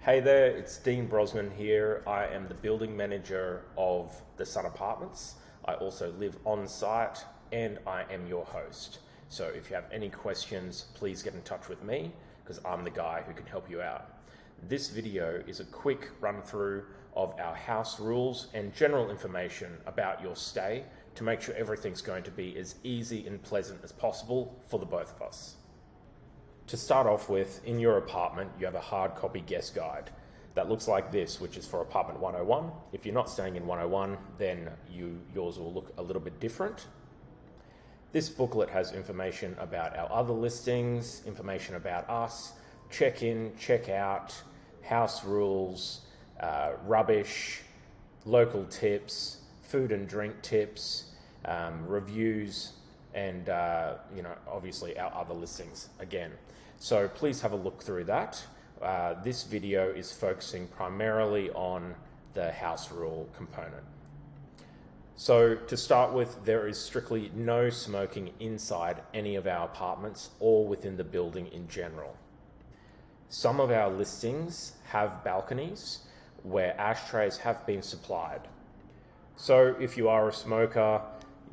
Hey there, it's Dean Brosnan here. I am the building manager of the Sun Apartments. I also live on site and I am your host. So if you have any questions, please get in touch with me because I'm the guy who can help you out. This video is a quick run through of our house rules and general information about your stay to make sure everything's going to be as easy and pleasant as possible for the both of us. To start off with, in your apartment, you have a hard copy guest guide that looks like this, which is for apartment 101. If you're not staying in 101, then yours will look a little bit different. This booklet has information about our other listings, information about us, check-in, check-out, house rules, rubbish, local tips, food and drink tips, reviews, and obviously our other listings again. So please have a look through that. This video is focusing primarily on the house rule component. So to start with, there is strictly no smoking inside any of our apartments or within the building in general. Some of our listings have balconies where ashtrays have been supplied. So if you are a smoker,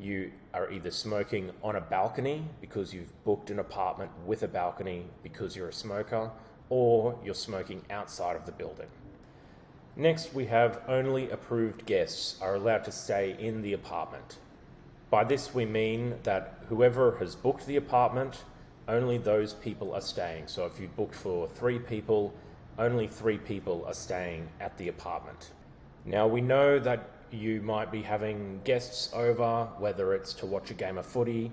you are either smoking on a balcony because you've booked an apartment with a balcony because you're a smoker, or you're smoking outside of the building. Next, we have only approved guests are allowed to stay in the apartment. By this we mean that whoever has booked the apartment, only those people are staying. So if you've booked for 3 people, only 3 people are staying at the apartment. Now we know that you might be having guests over, whether it's to watch a game of footy,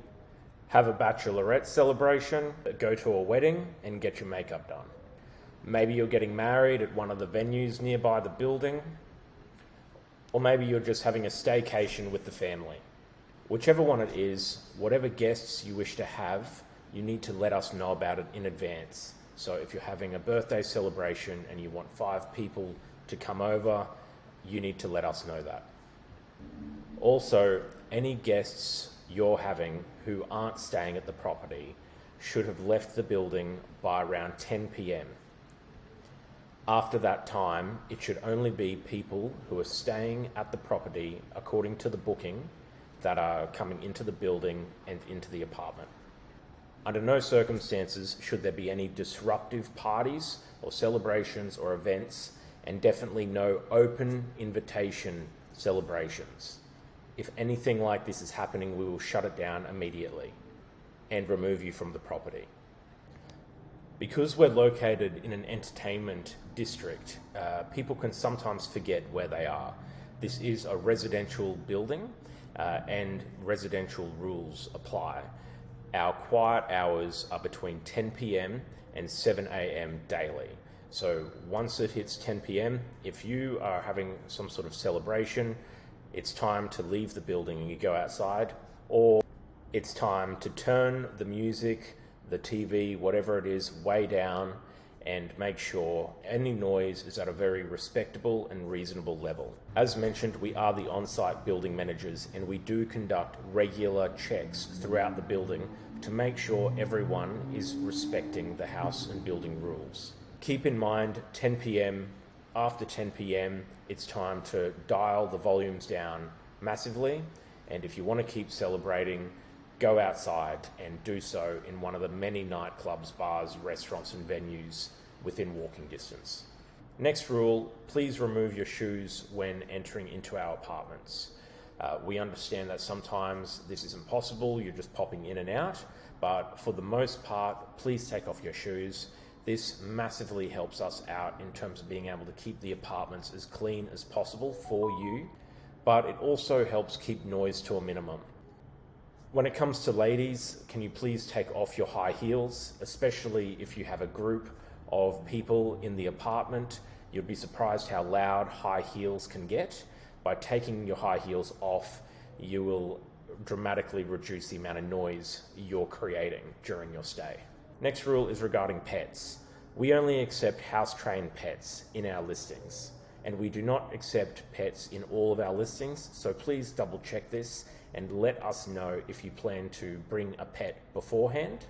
have a bachelorette celebration, go to a wedding and get your makeup done. Maybe you're getting married at one of the venues nearby the building, or maybe you're just having a staycation with the family. Whichever one it is, whatever guests you wish to have, you need to let us know about it in advance. So if you're having a birthday celebration and you want 5 people to come over, you need to let us know that. Also, any guests you're having who aren't staying at the property should have left the building by around 10 p.m. After that time, it should only be people who are staying at the property according to the booking that are coming into the building and into the apartment. Under no circumstances should there be any disruptive parties or celebrations or events, and definitely no open invitation celebrations. If anything like this is happening, we will shut it down immediately and remove you from the property. Because we're located in an entertainment district, people can sometimes forget where they are. This is a residential building and residential rules apply. Our quiet hours are between 10 p.m. and 7 a.m. daily. So once it hits 10 p.m, if you are having some sort of celebration, it's time to leave the building and you go outside, or it's time to turn the music, the TV, whatever it is, way down and make sure any noise is at a very respectable and reasonable level. As mentioned, we are the on-site building managers and we do conduct regular checks throughout the building to make sure everyone is respecting the house and building rules. Keep in mind, 10 p.m, after 10 p.m, it's time to dial the volumes down massively. And if you want to keep celebrating, go outside and do so in one of the many nightclubs, bars, restaurants, and venues within walking distance. Next rule, please remove your shoes when entering into our apartments. We understand that sometimes this isn't possible, you're just popping in and out, but for the most part, please take off your shoes. This massively helps us out in terms of being able to keep the apartments as clean as possible for you, but it also helps keep noise to a minimum. When it comes to ladies, can you please take off your high heels, especially if you have a group of people in the apartment. You'll be surprised how loud high heels can get. By taking your high heels off, you will dramatically reduce the amount of noise you're creating during your stay. Next rule is regarding pets. We only accept house-trained pets in our listings, and we do not accept pets in all of our listings, so please double check this and let us know if you plan to bring a pet beforehand.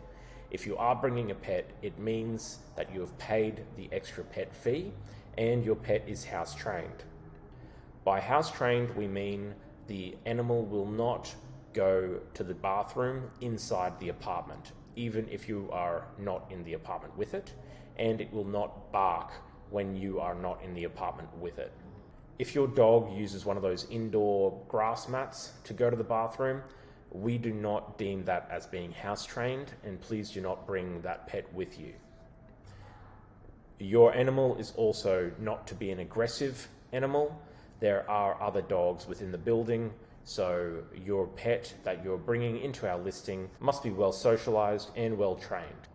If you are bringing a pet, it means that you have paid the extra pet fee and your pet is house trained. By house trained, we mean the animal will not go to the bathroom inside the apartment, even if you are not in the apartment with it, and it will not bark when you are not in the apartment with it. If your dog uses one of those indoor grass mats to go to the bathroom, we do not deem that as being house trained, and please do not bring that pet with you. Your animal is also not to be an aggressive animal. There are other dogs within the building, so your pet that you're bringing into our listing must be well socialized and well trained.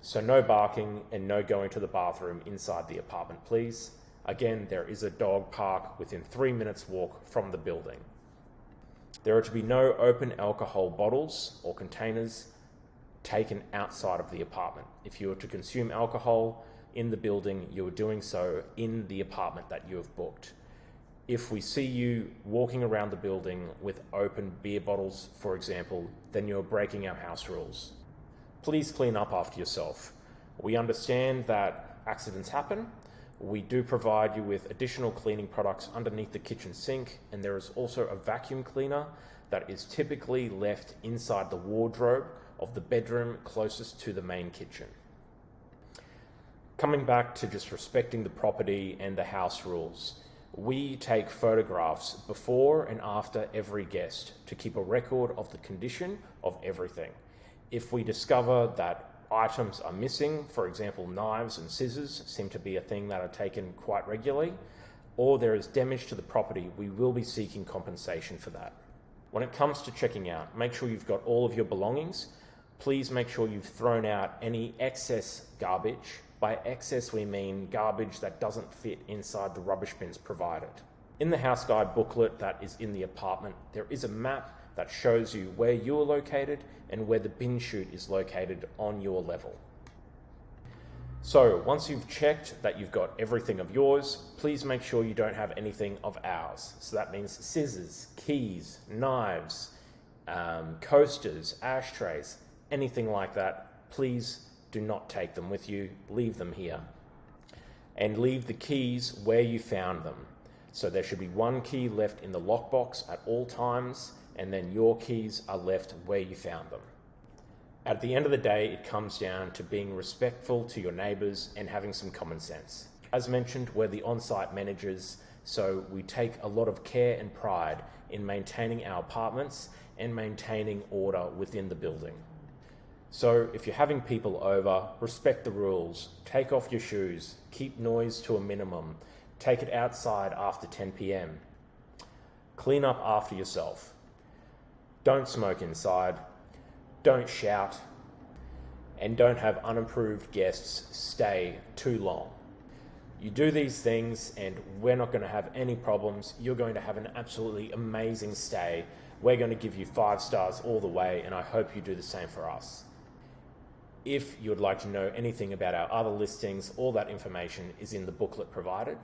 So no barking and no going to the bathroom inside the apartment, please. Again, there is a dog park within 3 minutes walk from the building. There are to be no open alcohol bottles or containers taken outside of the apartment. If you are to consume alcohol in the building, you are doing so in the apartment that you have booked. If we see you walking around the building with open beer bottles, for example, then you're breaking our house rules. Please clean up after yourself. We understand that accidents happen. We do provide you with additional cleaning products underneath the kitchen sink, and there is also a vacuum cleaner that is typically left inside the wardrobe of the bedroom closest to the main kitchen. Coming back to just respecting the property and the house rules, we take photographs before and after every guest to keep a record of the condition of everything. If we discover that items are missing, for example, knives and scissors seem to be a thing that are taken quite regularly, or there is damage to the property, we will be seeking compensation for that. When it comes to checking out, make sure you've got all of your belongings. Please make sure you've thrown out any excess garbage. By excess, we mean garbage that doesn't fit inside the rubbish bins provided. In the house guide booklet that is in the apartment, there is a map that shows you where you're located and where the bin chute is located on your level. So once you've checked that you've got everything of yours, please make sure you don't have anything of ours. So that means scissors, keys, knives, coasters, ashtrays, anything like that. Please do not take them with you. Leave them here. And leave the keys where you found them. So there should be one key left in the lockbox at all times, and then your keys are left where you found them. At the end of the day, it comes down to being respectful to your neighbours and having some common sense. As mentioned, we're the on-site managers, so we take a lot of care and pride in maintaining our apartments and maintaining order within the building. So if you're having people over, respect the rules, take off your shoes, keep noise to a minimum, take it outside after 10 p.m. Clean up after yourself. Don't smoke inside, don't shout, and don't have unapproved guests stay too long. You do these things and we're not going to have any problems. You're going to have an absolutely amazing stay. We're going to give you 5 stars all the way, and I hope you do the same for us. If you would like to know anything about our other listings, all that information is in the booklet provided.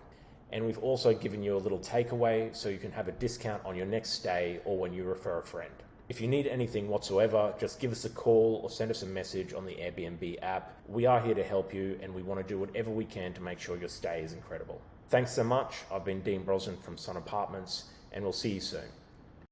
And we've also given you a little takeaway so you can have a discount on your next stay or when you refer a friend. If you need anything whatsoever, just give us a call or send us a message on the Airbnb app. We are here to help you, and we want to do whatever we can to make sure your stay is incredible. Thanks so much. I've been Dean Brosnan from Sun Apartments, and we'll see you soon.